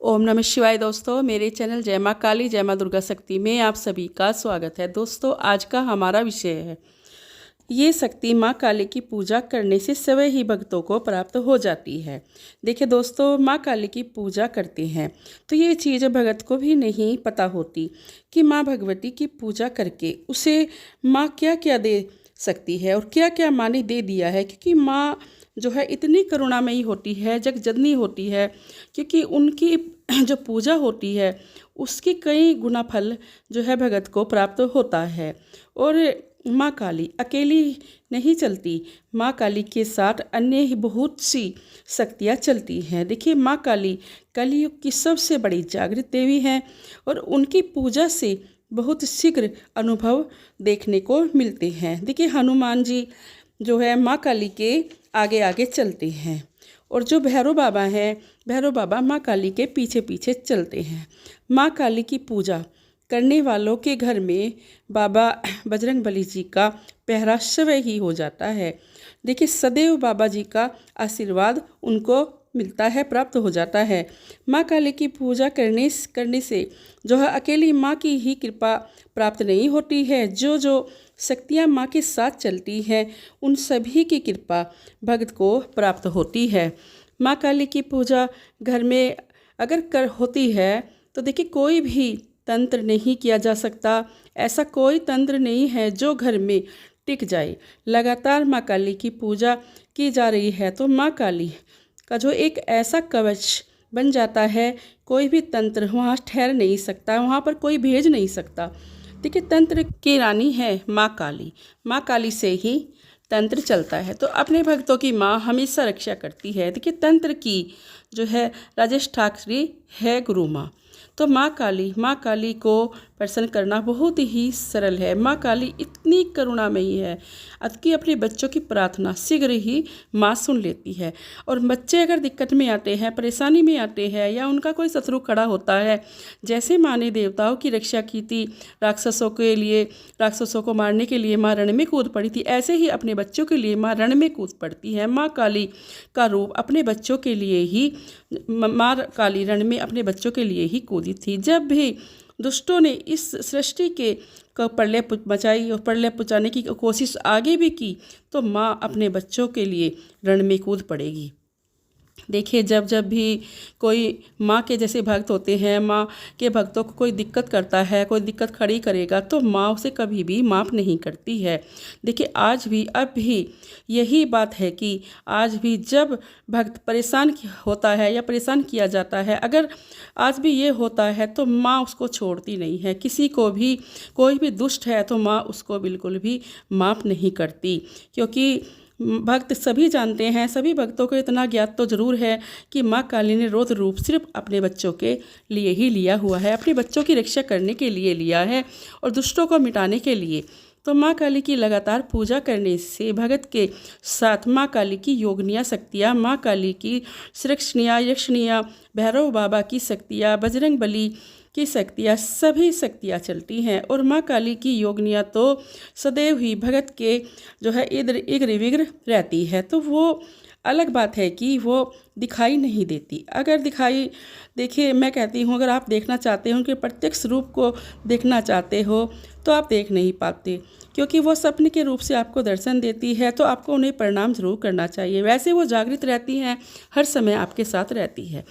ओम नमः शिवाय दोस्तों, मेरे चैनल जय माँ काली जय माँ दुर्गा शक्ति में आप सभी का स्वागत है। दोस्तों, आज का हमारा विषय है ये शक्ति माँ काली की पूजा करने से सभी ही भक्तों को प्राप्त हो जाती है। देखिए दोस्तों, माँ काली की पूजा करते हैं तो ये चीज़ भगत को भी नहीं पता होती कि माँ भगवती की पूजा करके उसे माँ क्या क्या दे सकती है और क्या क्या माँ ने दे दिया है। क्योंकि माँ जो है इतनी करुणामयी होती है, जगजननी होती है, क्योंकि उनकी जो पूजा होती है उसकी कई गुना फल जो है भगत को प्राप्त होता है। और माँ काली अकेली नहीं चलती, माँ काली के साथ अन्य ही बहुत सी शक्तियाँ चलती हैं। देखिए, माँ काली कलयुग की सबसे बड़ी जागृत देवी हैं और उनकी पूजा से बहुत शीघ्र अनुभव देखने को मिलते हैं। देखिए, हनुमान जी जो है माँ काली के आगे आगे चलते हैं और जो भैरव बाबा हैं, भैरव बाबा माँ काली के पीछे पीछे चलते हैं। माँ काली की पूजा करने वालों के घर में बाबा बजरंगबली जी का पहरा सवै ही हो जाता है। देखिए, सदैव बाबा जी का आशीर्वाद उनको मिलता है, प्राप्त हो जाता है। माँ काली की पूजा करने से जो है अकेली माँ की ही कृपा प्राप्त नहीं होती है। जो शक्तियाँ माँ के साथ चलती हैं उन सभी की कृपा भक्त को प्राप्त होती है। माँ काली की पूजा घर में अगर कर होती है तो देखिए, कोई भी तंत्र नहीं किया जा सकता। ऐसा कोई तंत्र नहीं है जो घर में टिक जाए। लगातार माँ काली की पूजा की जा रही है तो माँ काली का जो एक ऐसा कवच बन जाता है, कोई भी तंत्र वहाँ ठहर नहीं सकता, वहाँ पर कोई भेज नहीं सकता। देखिए, तंत्र की रानी है माँ काली, माँ काली से ही तंत्र चलता है। तो अपने भक्तों की माँ हमेशा रक्षा करती है। देखिए, तंत्र की जो है राजेश ठाकरे है गुरु माँ। तो माँ काली को प्रसन्न करना बहुत ही सरल है। माँ काली इतनी करुणामयी है कि अपने बच्चों की प्रार्थना शीघ्र ही माँ सुन लेती है। और बच्चे अगर दिक्कत में आते हैं, परेशानी में आते हैं या उनका कोई शत्रु खड़ा होता है, जैसे माँ ने देवताओं की रक्षा की थी, राक्षसों को मारने के लिए माँ रण में कूद पड़ी थी, ऐसे ही अपने बच्चों के लिए माँ रण में कूद पड़ती है। माँ काली का रूप अपने बच्चों के लिए ही, माँ काली रण में अपने बच्चों के लिए ही कूदी थी। जब भी दुष्टों ने इस सृष्टि के प्रलय मचाई और प्रलय पुचाने की कोशिश आगे भी की तो माँ अपने बच्चों के लिए रण में कूद पड़ेगी। देखिए, जब भी कोई माँ के जैसे भक्त होते हैं, माँ के भक्तों को कोई दिक्कत करता है, कोई दिक्कत खड़ी करेगा तो माँ उसे कभी भी माफ़ नहीं करती है। देखिए, आज भी अब भी यही बात है कि आज भी जब भक्त परेशान होता है या परेशान किया जाता है, अगर आज भी ये होता है तो माँ उसको छोड़ती नहीं है। किसी को भी कोई भी दुष्ट है तो माँ उसको बिल्कुल भी माफ़ नहीं करती। क्योंकि भक्त सभी जानते हैं, सभी भक्तों को इतना ज्ञात तो जरूर है कि माँ काली ने रौद्र रूप सिर्फ अपने बच्चों के लिए ही लिया हुआ है, अपने बच्चों की रक्षा करने के लिए लिया है और दुष्टों को मिटाने के लिए। तो माँ काली की लगातार पूजा करने से भगत के साथ माँ काली की योगनिया शक्तियाँ, माँ काली की सुरक्षणिया यक्षणिया, भैरव बाबा की शक्तियाँ, बजरंग बली की शक्तियाँ, सभी शक्तियाँ चलती हैं। और माँ काली की योगनिया तो सदैव ही भगत के जो है इग्र विग्र रहती है। तो वो अलग बात है कि वो दिखाई नहीं देती। अगर दिखाई, देखिए मैं कहती हूँ, अगर आप देखना चाहते हो, उनके प्रत्यक्ष रूप को देखना चाहते हो तो आप देख नहीं पाते, क्योंकि वो सपने के रूप से आपको दर्शन देती है। तो आपको उन्हें प्रणाम जरूर करना चाहिए। वैसे वो जागृत रहती हैं, हर समय आपके साथ रहती है।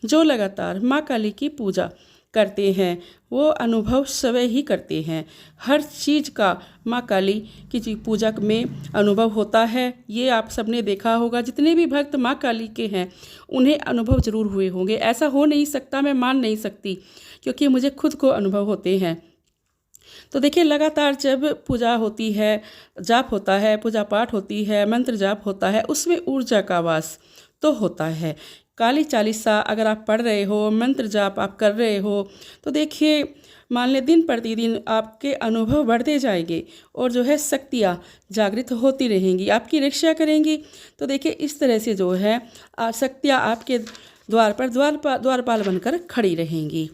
जो लगातार माँ काली की पूजा करते हैं वो अनुभव स्वयं ही करते हैं। हर चीज़ का माँ काली की पूजा में अनुभव होता है। ये आप सबने देखा होगा, जितने भी भक्त माँ काली के हैं उन्हें अनुभव जरूर हुए होंगे। ऐसा हो नहीं सकता, मैं मान नहीं सकती, क्योंकि मुझे खुद को अनुभव होते हैं। तो देखिए, लगातार जब पूजा होती है, जाप होता है, पूजा पाठ होती है, मंत्र जाप होता है, उसमें ऊर्जा का वास तो होता है। काली चालीसा अगर आप पढ़ रहे हो, मंत्र जाप आप कर रहे हो तो देखिए, मान लें दिन प्रतिदिन आपके अनुभव बढ़ते जाएंगे और जो है शक्तियाँ जागृत होती रहेंगी, आपकी रक्षा करेंगी। तो देखिए, इस तरह से जो है शक्तियाँ आपके द्वारपाल बनकर खड़ी रहेंगी।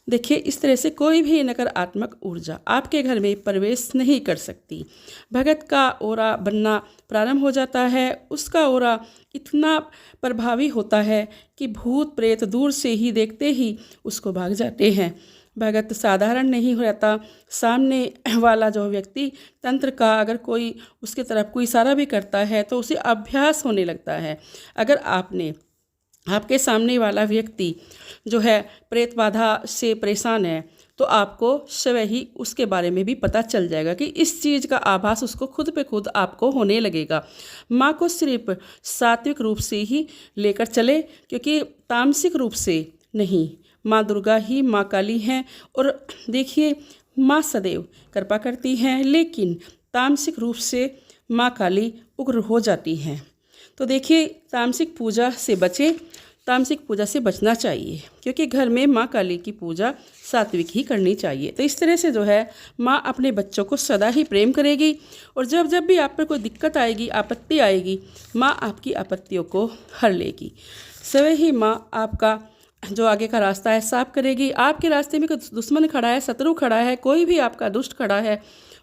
देखिए, इस तरह से कोई भी नकारात्मक ऊर्जा आपके घर में प्रवेश नहीं कर सकती। भगत का ऑरा बनना प्रारंभ हो जाता है। उसका ऑरा इतना प्रभावी होता है कि भूत प्रेत दूर से ही देखते ही उसको भाग जाते हैं। भगत साधारण नहीं रहता। सामने वाला जो व्यक्ति तंत्र का अगर कोई उसके तरफ कोई इशारा भी करता है तो उसे अभ्यास होने लगता है। अगर आपके सामने वाला व्यक्ति जो है प्रेत बाधा से परेशान है तो आपको स्वयं ही उसके बारे में भी पता चल जाएगा कि इस चीज़ का आभास उसको खुद पे खुद आपको होने लगेगा। माँ को सिर्फ सात्विक रूप से ही लेकर चले, क्योंकि तामसिक रूप से नहीं। माँ दुर्गा ही माँ काली हैं। और देखिए, माँ सदैव कृपा करती हैं, लेकिन तामसिक रूप से माँ काली उग्र हो जाती हैं। तो देखिए, तामसिक पूजा से बचें। तामसिक पूजा से बचना चाहिए, क्योंकि घर में माँ काली की पूजा सात्विक ही करनी चाहिए। तो इस तरह से जो है माँ अपने बच्चों को सदा ही प्रेम करेगी, और जब जब भी आप पर कोई दिक्कत आएगी, आपत्ति आएगी, माँ आपकी आपत्तियों को हर लेगी। स्वयं ही माँ आपका जो आगे का रास्ता है साफ करेगी। आपके रास्ते में कोई दुश्मन खड़ा है, शत्रु खड़ा है, कोई भी आपका दुष्ट खड़ा है,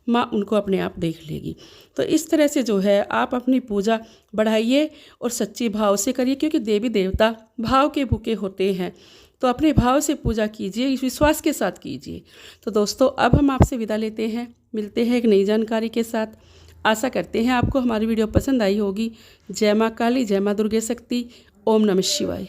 माँ उनको अपने आप देख लेगी। तो इस तरह से जो है आप अपनी पूजा बढ़ाइए और सच्चे भाव से करिए, क्योंकि देवी देवता भाव के भूखे होते हैं। तो अपने भाव से पूजा कीजिए, विश्वास के साथ कीजिए। तो दोस्तों, अब हम आपसे विदा लेते हैं, मिलते हैं एक नई जानकारी के साथ। आशा करते हैं आपको हमारी वीडियो पसंद आई होगी। जय माँ काली, जय माँ दुर्गे शक्ति। ओम नमः शिवाय।